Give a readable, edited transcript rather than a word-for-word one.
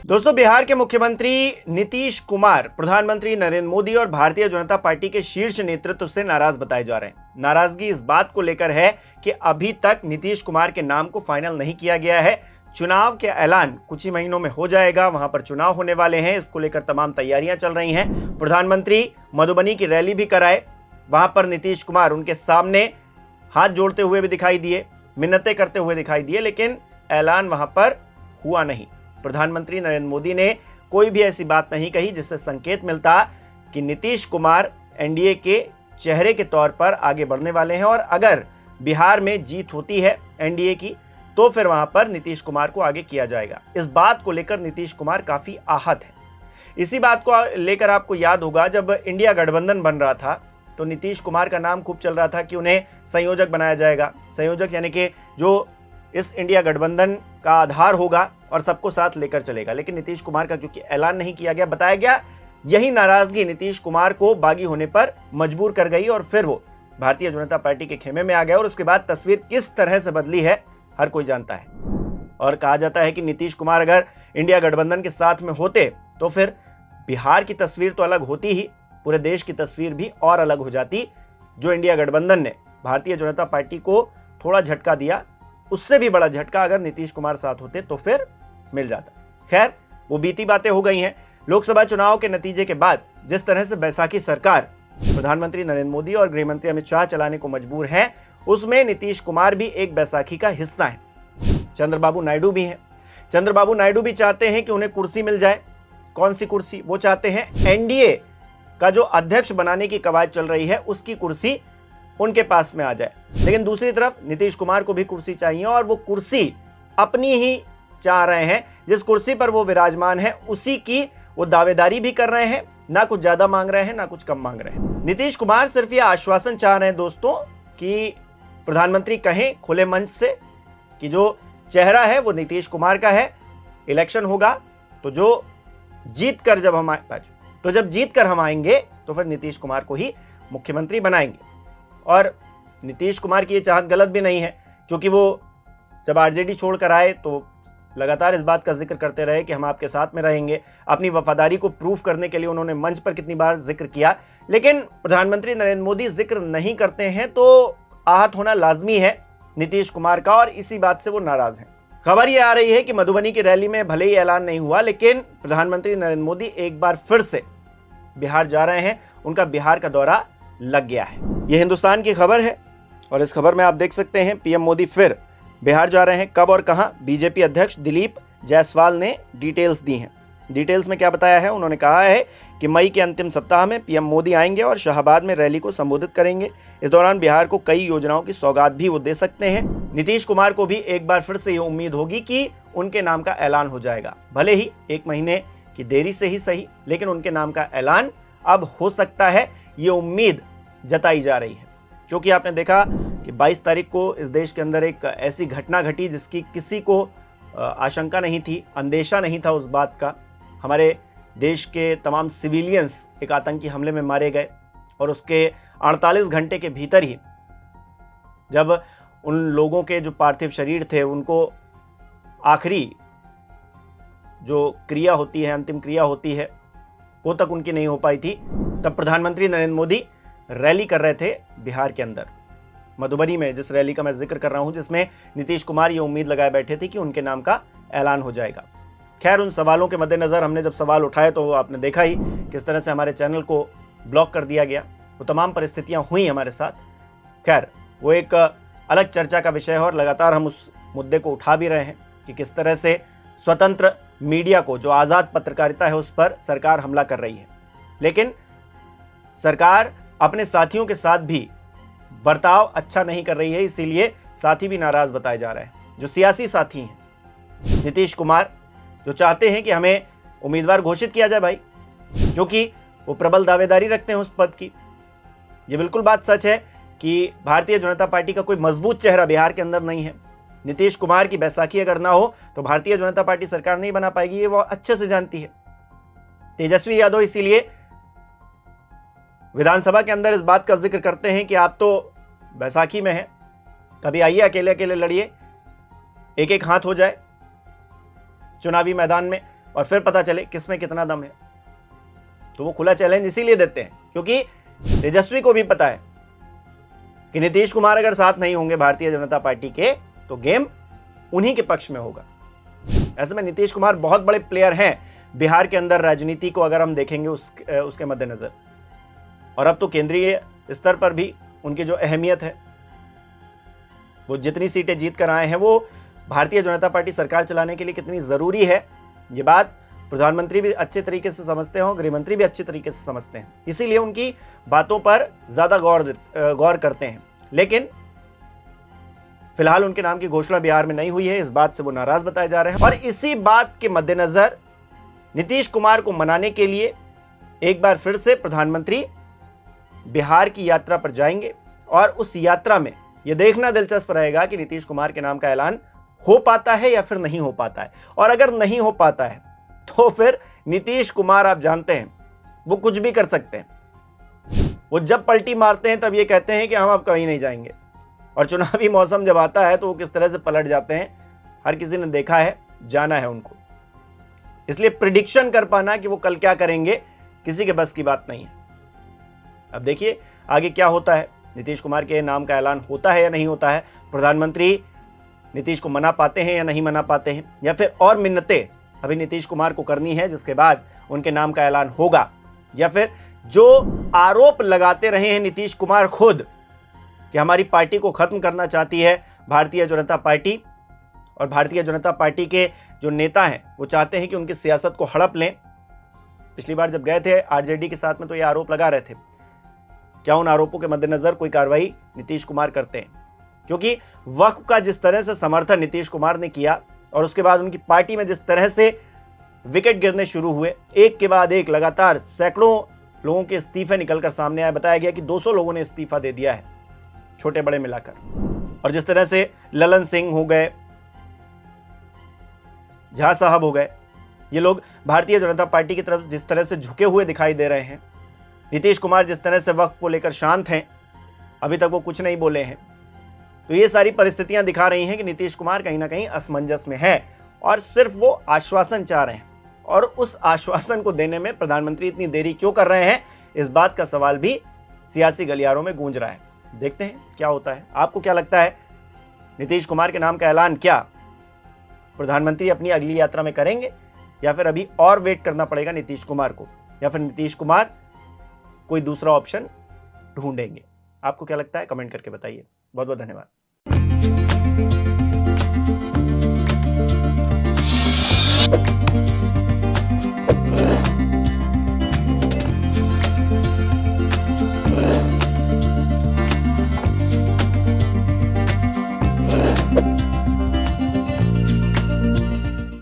दोस्तों, बिहार के मुख्यमंत्री नीतीश कुमार प्रधानमंत्री नरेंद्र मोदी और भारतीय जनता पार्टी के शीर्ष नेतृत्व से नाराज बताए जा रहे हैं। नाराजगी इस बात को लेकर है कि अभी तक नीतीश कुमार के नाम को फाइनल नहीं किया गया है। चुनाव के ऐलान कुछ ही महीनों में हो जाएगा, वहां पर चुनाव होने वाले हैं, इसको लेकर तमाम तैयारियां चल रही हैं। प्रधानमंत्री मधुबनी की रैली भी कराए, वहां पर नीतीश कुमार उनके सामने हाथ जोड़ते हुए भी दिखाई दिए, मिन्नतें करते हुए दिखाई दिए, लेकिन ऐलान वहां पर हुआ नहीं। प्रधानमंत्री नरेंद्र मोदी ने कोई भी ऐसी बात नहीं कही जिससे संकेत मिलता कि नीतीश कुमार एनडीए के चेहरे के तौर पर आगे बढ़ने वाले हैं और अगर बिहार में जीत होती है एनडीए की तो फिर वहां पर नीतीश कुमार को आगे किया जाएगा। इस बात को लेकर नीतीश कुमार काफी आहत है। इसी बात को लेकर आपको याद होगा, जब इंडिया गठबंधन बन रहा था तो नीतीश कुमार का नाम खूब चल रहा था कि उन्हें संयोजक बनाया जाएगा। संयोजक यानी कि जो इस इंडिया गठबंधन का आधार होगा और सबको साथ लेकर चलेगा। लेकिन नीतीश कुमार का क्योंकि ऐलान नहीं किया गया, बताया गया, यही नाराजगी नीतीश कुमार को बागी होने पर मजबूर कर गई और फिर वो भारतीय जनता पार्टी के खेमे में आ गया। और उसके बाद तस्वीर किस तरह से बदली है हर कोई जानता है। और कहा जाता है कि नीतीश कुमार अगर इंडिया गठबंधन के साथ में होते तो फिर बिहार की तस्वीर तो अलग होती ही, पूरे देश की तस्वीर भी और अलग हो जाती। जो इंडिया गठबंधन ने भारतीय जनता पार्टी को थोड़ा झटका दिया, उससे भी बड़ा झटका अगर नीतीश कुमार साथ होते तो फिर मिल जाता। खैर, वो बीती बातें हो गई हैं। लोकसभा चुनाव के नतीजे के बाद जिस तरह से बैसाखी सरकार प्रधानमंत्री नरेंद्र मोदी और गृहमंत्री अमित शाह चलाने को मजबूर है, उसमें नीतीश कुमार भी एक बैसाखी का हिस्सा है। चंद्रबाबू नायडू भी हैं। चंद्रबाबू नायडू भी चाहते हैं कि उन्हें कुर्सी मिल जाए। कौन सी कुर्सी? वो चाहते हैं एनडीए का जो अध्यक्ष बनाने की कवायद चल रही है उसकी कुर्सी उनके पास में आ जाए। लेकिन दूसरी तरफ नीतीश कुमार को भी कुर्सी चाहिए और वो कुर्सी अपनी ही चाह रहे हैं। जिस कुर्सी पर वो विराजमान है उसी की वो दावेदारी भी कर रहे हैं। ना कुछ ज्यादा मांग रहे हैं, ना कुछ कम मांग रहे हैं। नीतीश कुमार सिर्फ ये आश्वासन चाह रहे हैं दोस्तों कि प्रधानमंत्री कहें खुले मंच से कि जो चेहरा है वो नीतीश कुमार का है। इलेक्शन होगा तो जब जीत कर हम आएंगे तो फिर नीतीश कुमार को ही मुख्यमंत्री बनाएंगे। और नीतीश कुमार की ये चाहत गलत भी नहीं है, क्योंकि वो जब आरजेडी छोड़कर आए तो लगातार इस बात का जिक्र करते रहे कि हम आपके साथ में रहेंगे। अपनी वफादारी को प्रूफ करने के लिए उन्होंने मंच पर कितनी बार जिक्र किया। लेकिन प्रधानमंत्री नरेंद्र मोदी जिक्र नहीं करते हैं तो आहत होना लाजमी है नीतीश कुमार का, और इसी बात से वो नाराज हैं। खबर ये आ रही है कि मधुबनी की रैली में भले ही ऐलान नहीं हुआ, लेकिन प्रधानमंत्री नरेंद्र मोदी एक बार फिर से बिहार जा रहे हैं। उनका बिहार का दौरा लग गया है। यह हिंदुस्तान की खबर है और इस खबर में आप देख सकते हैं पीएम मोदी फिर बिहार जा रहे हैं। कब और कहां? बीजेपी अध्यक्ष दिलीप जायसवाल ने डिटेल्स दी हैं। डिटेल्स में क्या बताया है? उन्होंने कहा है कि मई के अंतिम सप्ताह में पीएम मोदी आएंगे और शाहबाद में रैली को संबोधित करेंगे। इस दौरान बिहार को कई योजनाओं की सौगात भी वो दे सकते हैं। नीतीश कुमार को भी एक बार फिर से ये उम्मीद होगी कि उनके नाम का ऐलान हो जाएगा। भले ही 1 महीने की देरी से ही सही, लेकिन उनके नाम का ऐलान अब हो सकता है, ये उम्मीद जताई जा रही है। क्योंकि आपने देखा कि 22 तारीख को इस देश के अंदर एक ऐसी घटना घटी जिसकी किसी को आशंका नहीं थी, अंदेशा नहीं था उस बात का। हमारे देश के तमाम सिविलियंस एक आतंकी हमले में मारे गए और उसके 48 घंटे के भीतर ही जब उन लोगों के जो पार्थिव शरीर थे उनको आखिरी जो क्रिया होती है, अंतिम क्रिया होती है, वो तक उनकी नहीं हो पाई थी, तब प्रधानमंत्री नरेंद्र मोदी रैली कर रहे थे बिहार के अंदर मधुबनी में। जिस रैली का मैं जिक्र कर रहा हूं, जिसमें नीतीश कुमार ये उम्मीद लगाए बैठे थे कि उनके नाम का ऐलान हो जाएगा। खैर, उन सवालों के मद्देनजर हमने जब सवाल उठाए तो आपने देखा ही किस तरह से हमारे चैनल को ब्लॉक कर दिया गया। वो तमाम परिस्थितियां हुई हमारे साथ। खैर, वो एक अलग चर्चा का विषय है और लगातार हम उस मुद्दे को उठा भी रहे हैं कि किस तरह से स्वतंत्र मीडिया को, जो आज़ाद पत्रकारिता है, उस पर सरकार हमला कर रही है। लेकिन सरकार अपने साथियों के साथ भी बर्ताव अच्छा नहीं कर रही है, इसीलिए साथी भी नाराज बताए जा रहे हैं। जो सियासी साथी हैं, नीतीश कुमार, जो चाहते हैं कि हमें उम्मीदवार घोषित किया जाए भाई, क्योंकि वो प्रबल दावेदारी रखते हैं उस पद की। ये बिल्कुल बात सच है कि भारतीय जनता पार्टी का कोई मजबूत चेहरा बिहार के अंदर नहीं है। नीतीश कुमार की बैसाखी अगर ना हो तो भारतीय जनता पार्टी सरकार नहीं बना पाएगी, ये वो अच्छे से जानती है। तेजस्वी यादव इसीलिए विधानसभा के अंदर इस बात का जिक्र करते हैं कि आप तो बैसाखी में हैं, कभी आइए अकेले अकेले लड़िए, एक एक हाथ हो जाए चुनावी मैदान में, और फिर पता चले किसमें कितना दम है। तो वो खुला चैलेंज इसीलिए देते हैं क्योंकि तेजस्वी को भी पता है कि नीतीश कुमार अगर साथ नहीं होंगे भारतीय जनता पार्टी के तो गेम उन्हीं के पक्ष में होगा। ऐसे में नीतीश कुमार बहुत बड़े प्लेयर हैं बिहार के अंदर राजनीति को अगर हम देखेंगे उसके मद्देनजर, और अब तो केंद्रीय स्तर पर भी उनकी जो अहमियत है, वो जितनी सीटें जीत कर आए हैं वो भारतीय जनता पार्टी सरकार चलाने के लिए कितनी जरूरी है, ये बात प्रधानमंत्री भी अच्छे तरीके से समझते हैं, गृह मंत्री भी अच्छे तरीके से समझते हैं, इसीलिए उनकी बातों पर ज्यादा गौर करते हैं। लेकिन फिलहाल उनके नाम की घोषणा बिहार में नहीं हुई है, इस बात से वो नाराज बताए जा रहे हैं। और इसी बात के मद्देनजर नीतीश कुमार को मनाने के लिए एक बार फिर से प्रधानमंत्री बिहार की यात्रा पर जाएंगे और उस यात्रा में यह देखना दिलचस्प रहेगा कि नीतीश कुमार के नाम का ऐलान हो पाता है या फिर नहीं हो पाता है। और अगर नहीं हो पाता है तो फिर नीतीश कुमार, आप जानते हैं, वो कुछ भी कर सकते हैं। वो जब पलटी मारते हैं तब ये कहते हैं कि हम अब कहीं नहीं जाएंगे, और चुनावी मौसम जब आता है तो वो किस तरह से पलट जाते हैं हर किसी ने देखा है, जाना है उनको। इसलिए प्रिडिक्शन कर पाना कि वो कल क्या करेंगे किसी के बस की बात नहीं है। अब देखिए आगे क्या होता है, नीतीश कुमार के नाम का ऐलान होता है या नहीं होता है, प्रधानमंत्री नीतीश को मना पाते हैं या नहीं मना पाते हैं, या फिर और मिन्नतें अभी नीतीश कुमार को करनी है जिसके बाद उनके नाम का ऐलान होगा, या फिर जो आरोप लगाते रहे हैं नीतीश कुमार खुद कि हमारी पार्टी को खत्म करना चाहती है भारतीय जनता पार्टी, और भारतीय जनता पार्टी के जो नेता हैं वो चाहते हैं कि उनकी सियासत को हड़प लें। पिछली बार जब गए थे आरजेडी के साथ में तो ये आरोप लगा रहे थे, क्या उन आरोपों के मद्देनजर कोई कार्रवाई नीतीश कुमार करते हैं? क्योंकि वक्फ का जिस तरह से समर्थन नीतीश कुमार ने किया और उसके बाद उनकी पार्टी में जिस तरह से विकेट गिरने शुरू हुए, एक के बाद एक लगातार सैकड़ों लोगों के इस्तीफे निकलकर सामने आए, बताया गया कि 200 लोगों ने इस्तीफा दे दिया है छोटे बड़े मिलाकर। और जिस तरह से ललन सिंह हो गए, झा साहब हो गए, ये लोग भारतीय जनता पार्टी की तरफ जिस तरह से झुके हुए दिखाई दे रहे हैं, नीतीश कुमार जिस तरह से वक्त को लेकर शांत हैं, अभी तक वो कुछ नहीं बोले हैं, तो ये सारी परिस्थितियां दिखा रही हैं कि नीतीश कुमार कहीं ना कहीं असमंजस में है और सिर्फ वो आश्वासन चाह रहे हैं। और उस आश्वासन को देने में प्रधानमंत्री इतनी देरी क्यों कर रहे हैं, इस बात का सवाल भी सियासी गलियारों में गूंज रहा है। देखते हैं क्या होता है। आपको क्या लगता है, नीतीश कुमार के नाम का ऐलान क्या प्रधानमंत्री अपनी अगली यात्रा में करेंगे, या फिर अभी और वेट करना पड़ेगा नीतीश कुमार को, या फिर नीतीश कुमार कोई दूसरा ऑप्शन ढूंढेंगे? आपको क्या लगता है, कमेंट करके बताइए। बहुत बहुत धन्यवाद।